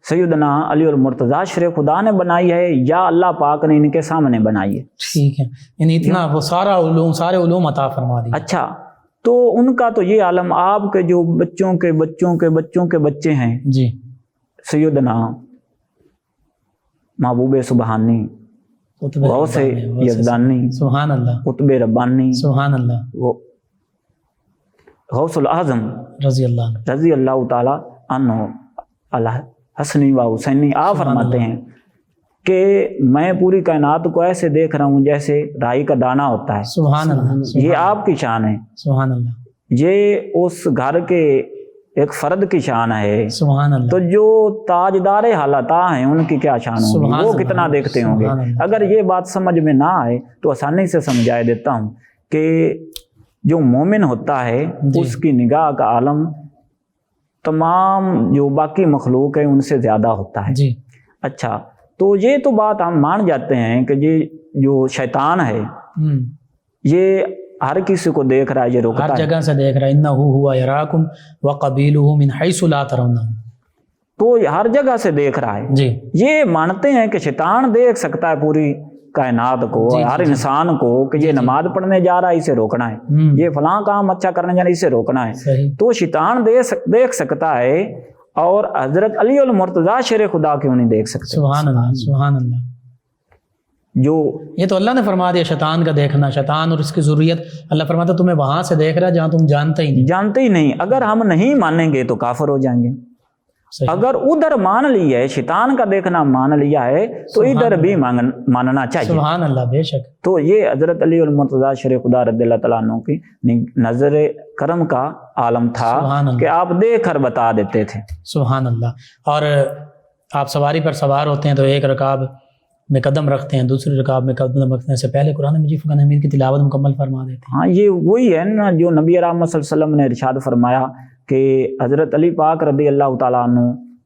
سیدنا علی المرتضیٰ شرع خدا نے بنائی ہے یا اللہ پاک نے ان کے سامنے بنائی ہے۔ ٹھیک ہے، یعنی اتنا وہ سارے علوم عطا فرما دی۔ اچھا، تو ان کا تو یہ عالم، آپ کے جو بچوں کے بچوں کے بچوں کے بچے ہیں جی، سیدنا محبوب سبحانی، غوث یزدانی، سبحان اللہ، قطب ربانی، سبحان اللہ، وہ غوث الاعظم رضی اللہ تعالی عنہ حسنی و حسینی، آپ فرماتے ہیں کہ میں پوری کائنات کو ایسے دیکھ رہا ہوں جیسے رائی کا دانہ ہوتا ہے۔ سبحان اللہ، یہ آپ کی شان ہے، سبحان اللہ، یہ اس گھر کے ایک فرد کی شان ہے۔ سبحان اللہ، تو جو تاجدار حالتا ہیں ان کی کیا شان ہوگی، وہ کتنا دیکھتے ہوں گے۔ اگر یہ بات سمجھ میں نہ آئے تو آسانی سے سمجھائے دیتا ہوں کہ جو مومن ہوتا ہے اس کی نگاہ کا عالم تمام جو باقی مخلوق ہے ان سے زیادہ ہوتا ہے۔ جی، اچھا، تو یہ تو بات ہم مان جاتے ہیں کہ یہ جو شیطان ہے یہ ہر کسی کو دیکھ رہا ہے، یہ روکتا ہے، ہر جگہ سے دیکھ رہا ہے، انہ ہوا یراکم وقبیلہ من حیث لا ترونہم، تو ہر جگہ سے دیکھ رہا ہے۔ جی، یہ مانتے ہیں کہ شیطان دیکھ سکتا ہے پوری کائنات کو، ہر انسان کو، کہ یہ نماز پڑھنے جا رہا ہے اسے روکنا ہے، یہ فلاں کام اچھا کرنے جا رہا ہے اسے روکنا ہے۔ تو شیطان دیکھ سکتا ہے، اور حضرت علی المرتضیٰ شرع خدا کیوں نہیں دیکھ سکتے؟ سبحان اللہ، سبحان اللہ۔ جو یہ تو اللہ نے فرما دیا شیطان کا دیکھنا، شیطان اور اس کی ضروریت، اللہ فرماتا تمہیں وہاں سے دیکھ رہا ہے جہاں تم جانتے ہی نہیں۔ اگر ہم نہیں مانیں گے تو کافر ہو جائیں گے۔ اگر ادھر مان لیا ہے، شیطان کا دیکھنا مان لیا ہے، تو ادھر بھی ماننا چاہیے۔ سبحان اللہ، بے شک۔ تو یہ حضرت علی المرتضیٰ شرع خدا رضی اللہ تعالیٰ عنہ کی نظر کرم کا عالم تھا کہ آپ دیکھ کر بتا دیتے تھے۔ سبحان اللہ۔ اور آپ سواری پر سوار ہوتے ہیں تو ایک رکاب میں قدم رکھتے ہیں، دوسری رکاب میں قدم رکھنے سے پہلے قرآن مجید فقہ حمید کی تلاوت مکمل فرما دیتے ہیں۔ ہاں، یہ وہی ہے نا جو نبی رحمت صلی اللہ علیہ وسلم نے ارشاد فرمایا کہ حضرت علی پاک رضی اللہ تعالیٰ عنہ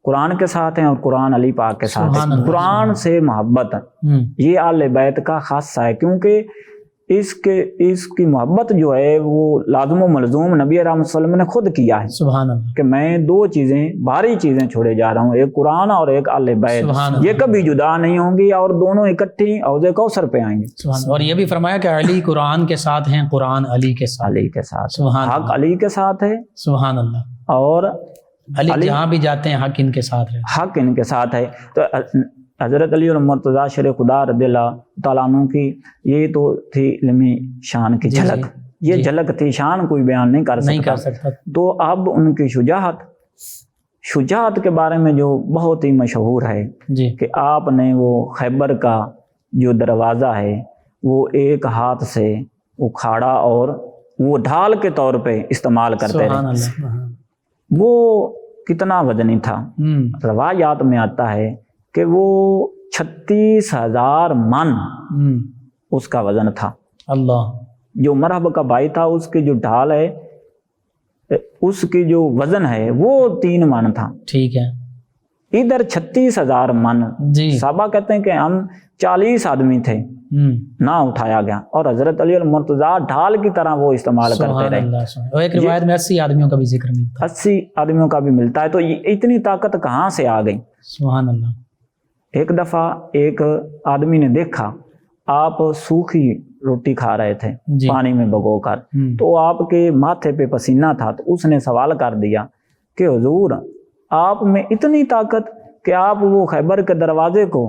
قرآن کے ساتھ ہیں اور قرآن علی پاک کے ساتھ ہیں۔ قرآن سے محبت یہ آل بیت کا خاصہ ہے، کیونکہ اس کی محبت جو ہے وہ لازم و ملزوم نبی رحمت صلی اللہ علیہ وسلم نے خود کیا ہے۔ سبحان اللہ، کہ میں دو چیزیں، بھاری چیزیں چھوڑے جا رہا ہوں، ایک قرآن اور ایک آل بیت، یہ کبھی جدا نہیں ہوں گی اور دونوں اکٹھی حوض کوثر پہ آئیں گے۔ اور یہ بھی فرمایا کہ علی قرآن کے ساتھ ہیں، قرآن علی کے ساتھ، علی کے ساتھ، سبحان حق علی کے ساتھ ہے، سبحان اللہ، اور علی جہاں بھی جاتے ہیں حق ان کے ساتھ ہے، حق ان کے ساتھ ہے۔ تو حضرت علی المرتضیٰ شرع خدا رضی اللہ تعالیٰ عنہ کی یہ تو تھی علمی شان کی جھلک، یہ جھلک تھی، شان کوئی بیان نہیں کر سکتا۔ تو اب ان کی شجاعت کے بارے میں جو بہت ہی مشہور ہے کہ آپ نے وہ خیبر کا جو دروازہ ہے وہ ایک ہاتھ سے اکھاڑا اور وہ ڈھال کے طور پہ استعمال کرتے رہے۔ وہ کتنا وزنی تھا، روایات میں آتا ہے کہ وہ 36,000 من اس کا وزن تھا۔ اللہ، جو مرحب کا بھائی تھا اس کی جو ڈھال ہے، اس کی جو وزن ہے وہ 3 من تھا۔ ٹھیک ہے، ادھر 36,000 من۔ صحابہ کہتے ہیں کہ ہم 40 آدمی تھے، نہ اٹھایا گیا، اور حضرت علی المرتضیٰ ڈھال کی طرح وہ استعمال کرتے رہے۔ ایک روایت میں 80 آدمیوں کا بھی ذکر ملتا ہے، 80 آدمیوں کا بھی ملتا ہے۔ تو اتنی طاقت کہاں سے آ گئی؟ سبحان اللہ۔ ایک دفعہ ایک آدمی نے دیکھا آپ سوکھی روٹی کھا رہے تھے پانی میں بھگو کر، تو آپ کے ماتھے پہ پسینہ تھا، تو اس نے سوال کر دیا کہ حضور آپ میں اتنی طاقت کہ آپ وہ خیبر کے دروازے کو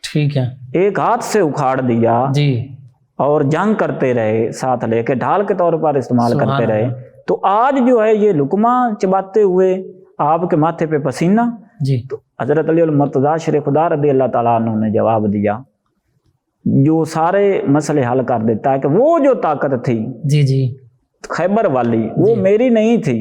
ٹھیک ہے ایک ہاتھ سے اکھاڑ دیا اور جنگ کرتے رہے، ساتھ لے کے ڈھال کے طور پر استعمال کرتے رہے، تو آج جو ہے یہ لقمہ چباتے ہوئے آپ کے ماتھے پہ پسینہ۔ تو حضرت علی المرتضیٰ شرع خدا رضی اللہ تعالیٰ عنہ نے جواب دیا جو سارے مسئلے حل کر دیتا ہے کہ وہ جو طاقت تھی خیبر والی وہ میری نہیں تھی،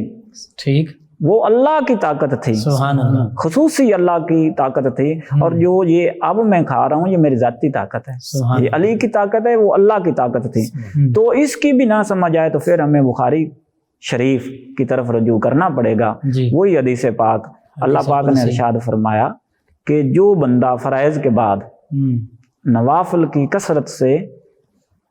ٹھیک، وہ اللہ کی طاقت تھی، سبحان اللہ، خصوصی اللہ کی طاقت تھی، اور جو یہ اب میں کھا رہا ہوں یہ میری ذاتی طاقت ہے، سبحان یہ علی کی طاقت ہے، وہ اللہ کی طاقت تھی۔ تو اس کی بھی نہ سمجھ آئے تو پھر ہمیں بخاری شریف کی طرف رجوع کرنا پڑے گا، جی، وہی حدیث پاک۔ اللہ پاک نے ارشاد فرمایا کہ جو بندہ فرائض کے بعد نوافل کی کثرت سے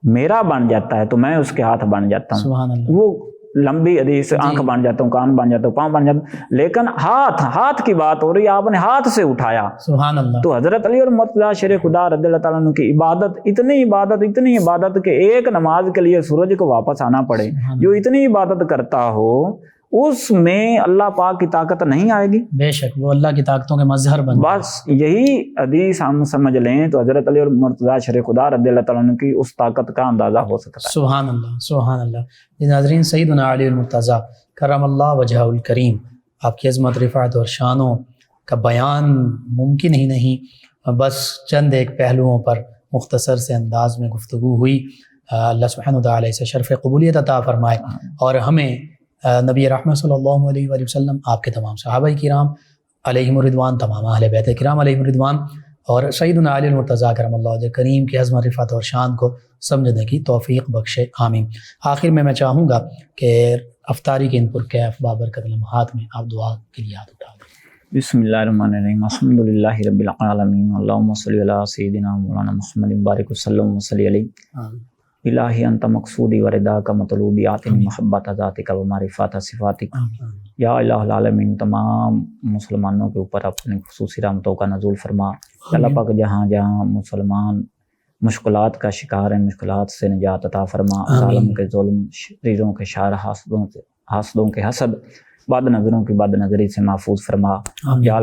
میرا بن جاتا ہے تو میں اس کے ہاتھ بن جاتا ہوں۔ سبحان اللہ، وہ لمبی حدیث، آنکھ بن جاتا ہوں، کان بن جاتا ہوں، پاؤں بن جاتا ہوں، لیکن ہاتھ کی بات ہو رہی ہے، آپ نے ہاتھ سے اٹھایا۔ سبحان اللہ، تو حضرت علی اور مرتضیٰ شیر خدا رضی اللہ تعالیٰ عنہ کی اتنی عبادت کہ ایک نماز کے لیے سورج کو واپس آنا پڑے، جو اتنی عبادت کرتا ہو اس میں اللہ پاک کی طاقت نہیں آئے گی؟ بے شک وہ اللہ کی طاقتوں کے مظہر بن بس یہی حدیث ہم سمجھ لیں تو حضرت علی اور مرتضیٰ شیر خدا رضی اللہ تعالیٰ عنہ کی اس طاقت کا اندازہ ہو سکتا ہے۔ سبحان اللہ، سبحان اللہ۔ ناظرین، سیدنا علی المرتضیٰ کرم اللہ وجہہ الکریم، آپ کی عظمت، رفعت اور شانوں کا بیان ممکن ہی نہیں، بس چند ایک پہلوؤں پر مختصر سے انداز میں گفتگو ہوئی۔ اللہ سبحانہ وتعالی اسے شرف قبولیت عطا فرمائے، اور ہمیں نبی رحمت صلی اللہ علیہ وآلہ وسلم، آپ کے تمام صحابہ کرام علیہم الرضوان، تمام اہل بیت کرام علیہم الرضوان، اور سیدنا علی المرتضیٰ کرم اللہ وجہ کریم کی عظمت، رفعت اور شان کو سمجھنے کی توفیق بخشے، آمین۔ آخر میں چاہوں گا کہ افطاری کے ان پرکیف بابرکت لمحات میں آپ دعا کے لیے ہاتھ اٹھا دیں۔ بسم اللہ الرحمن الرحیم، الحمدللہ رب العالمین، اللہم صلی علی سیدنا مولانا محمد بارک وسلم وصلی علیہ۔ الہی انت مقصودی وردا کا مطلوبی آتنی محبت ذاتک و معرفت صفاتک۔ یا الہ العالمین، تمام مسلمانوں کے اوپر اپنی خصوصی رحمتوں کا نزول فرما۔ اللہ پاک جہاں جہاں مسلمان مشکلات کا شکار ہیں، مشکلات سے نجات عطا فرما۔ ظالم کے ظلم، شریروں کے شر، حاسدوں کے حسد، بد نظروں کی بد نظری سے محفوظ فرما۔ یا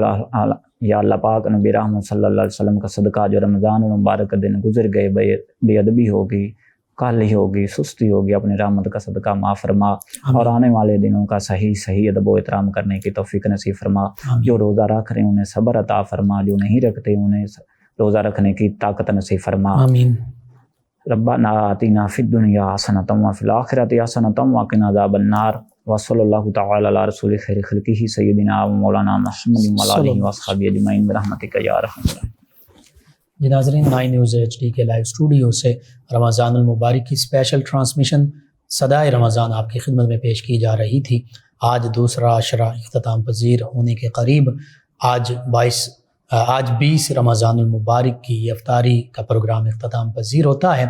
اللہ پاک، نبی رحمت صلی اللہ علیہ وسلم کا صدقہ جو رمضان المبارک دن گزر گئے، بے ادبی ہوگی، کالی ہوگی، سستی ہوگی، اپنی رحمت کا صدقہ معاف فرما، اور آنے والے دنوں کا صحیح ادب و احترام کرنے کی توفیق نصیب فرما۔ جو روزہ رکھ رہے ہیں انہیں صبر عطا فرما، جو نہیں رکھتے انہیں روزہ رکھنے کی طاقت نصیب فرما۔ آمین۔ ربنا آتنا فی الدنیا حسنۃ وفی الآخرۃ حسنۃ وقنا عذاب النار، وصلی اللہ تعالی علی رسول خیر خلقہ سیدنا و مولانا محمد وعلی آلہ وصحبہ اجمعین برحمتک یا ارحم الراحمین۔ جی ناظرین، 9 نیوز HD کے لائیو اسٹوڈیو سے رمضان المبارک کی اسپیشل ٹرانسمیشن صدائے رمضان آپ کی خدمت میں پیش کی جا رہی تھی۔ آج دوسرا عشرہ اختتام پذیر ہونے کے قریب، آج 20 رمضان المبارک کی یہ افطاری کا پروگرام اختتام پذیر ہوتا ہے۔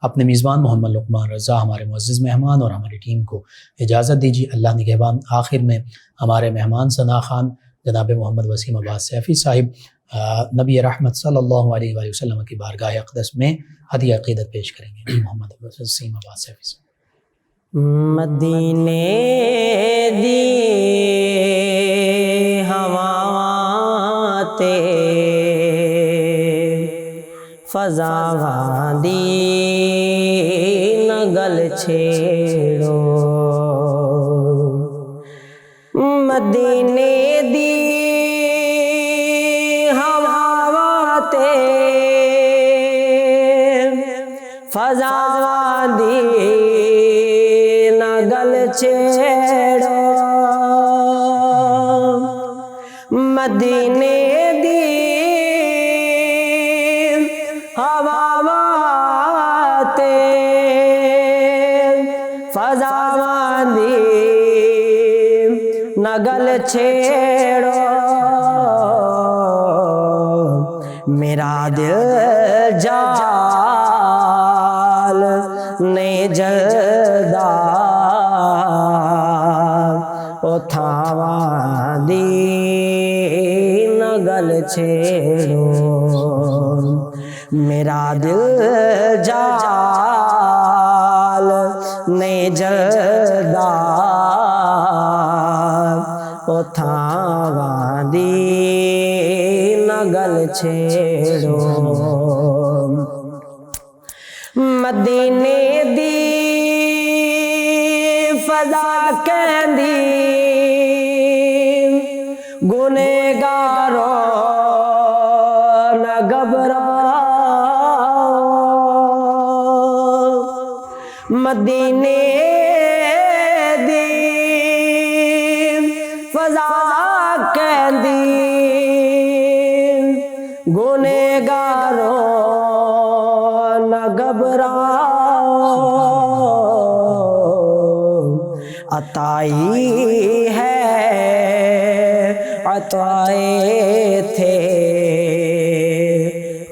اپنے میزبان محمد لقمان رضا، ہمارے معزز مہمان اور ہماری ٹیم کو اجازت دیجیے۔ اللہ نگہبان۔ آخر میں ہمارے مہمان ثنا خان جناب محمد وسیم عباس سیفی صاحب نبی رحمت صلی اللہ علیہ وآلہ وسلم کی بارگاہ اقدس میں ہدیہ عقیدت پیش کریں گے۔ محمد وسیم عباس سیفی صاحب۔ مدینے دی ہوا تے فضاواں دی نگل چھیڑو، مدینے دی ہوا تے فضاواں دی نگل چھیڑو، مدینے دی ہوا تے فضاواں دی نگل چھیڑو، میرا دل جال نے جلدا او تھاواں دی نگل چھیڑو، میرا دل جال نے جلدا او تھاواں دی نگل چھیڑو، مدینے دی فضا کہندی گنہگارو نہ گھبراؤ، مدینے دی فضا عطائی ہے عطائے تھے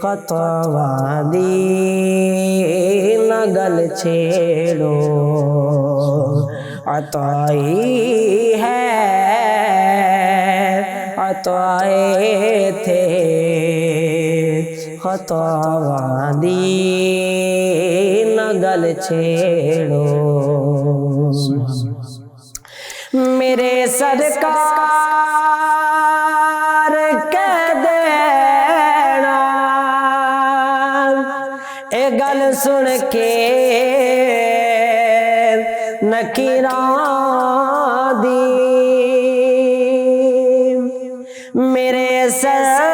خطا دی نہ گل چھیڑو عطائی ہے عطائے تھے خطا دی نہ گل چھیڑو میرے سرکار کہہ دینا اے گل سن کے نکیراں دی میرے سرکار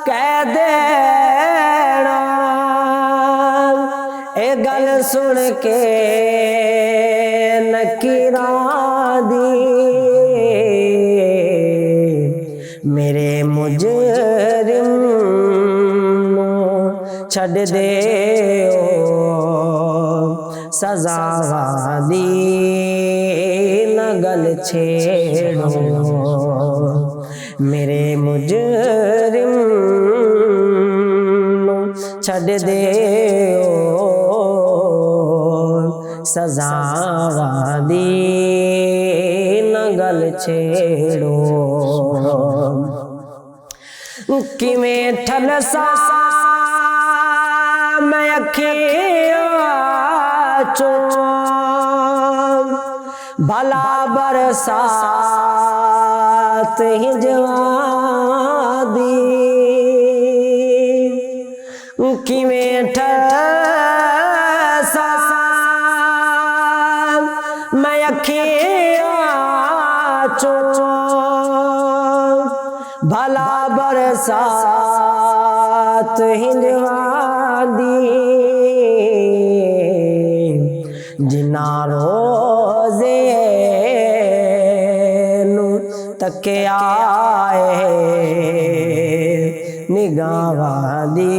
کہہ دینا اے گل سن کے نکیراں دی میرے مجرم چھڑ دے سزا دی نہ گل چھیڑو میرے مجرم چھڑ دے سزا دی نہ گل چھیڑو کیویں ٹھلسا میں اکھیاں چوں بھلا برسات ہجواں دی کیویں ٹھلسا میں اکھیاں چوں بھلا برسات ہجواں دی جنا روزے نو تکے آئے نگاہ دی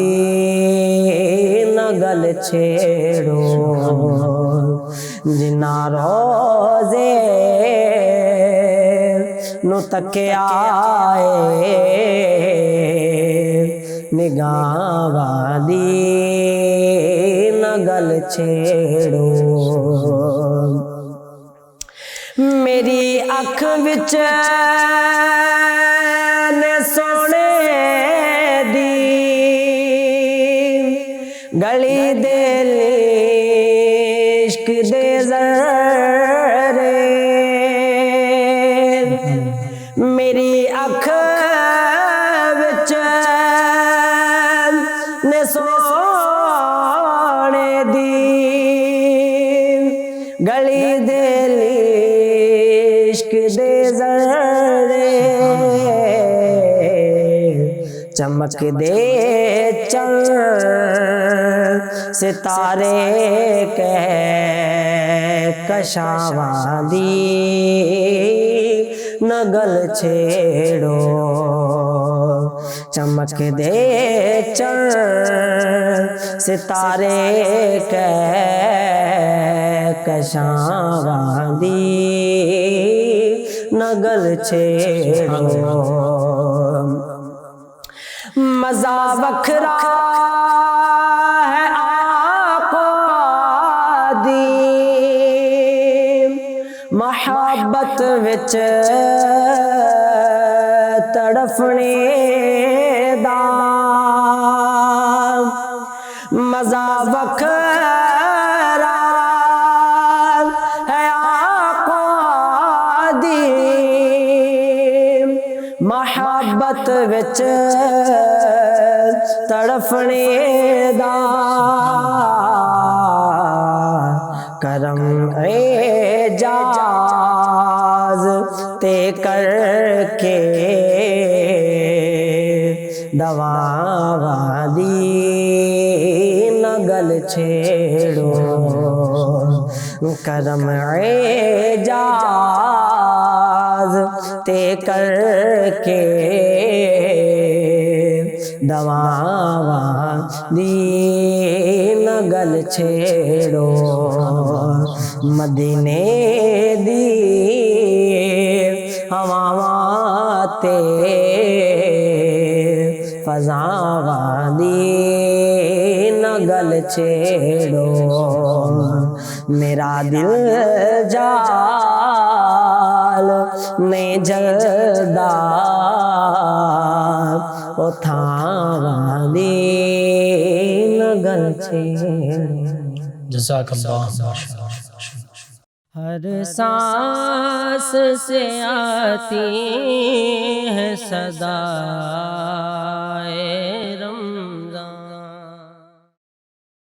نہ گل چھیڑو جنا روزے نو تکے آئے نگاہ دی نہ گل چھیڑو میری اکھ وچ نے سونے دی گلی دے عشق دے ذرے میری اکھ وچ نے سونے دی گلی دے عشق دے ذرے چمک دے چل ستارے کہہ کشاواں دی نہ گل چھیڑو چمک دے چل ستارے کہہ کشاواں دی نہ گل چھیڑو مزہ وکھرا ہے آقا دی محبت وچ تڑفنے دا مزہ وکھرا ہے آقا دی محبت وچ تڑفنے دا کرم اعجاز تے کر کے دوا دی نہ گل چھیڑو کرم اعجاز تے کر کے دواواں دی نگل چھیڑو مدینے دی ہواواں تے فضاواں دی نگل چھیڑو میرا دل جال میں جلدا او تھاواں دی نگل چھیڑو جزاک اللہ ہر سانس سے آتی ہے صدا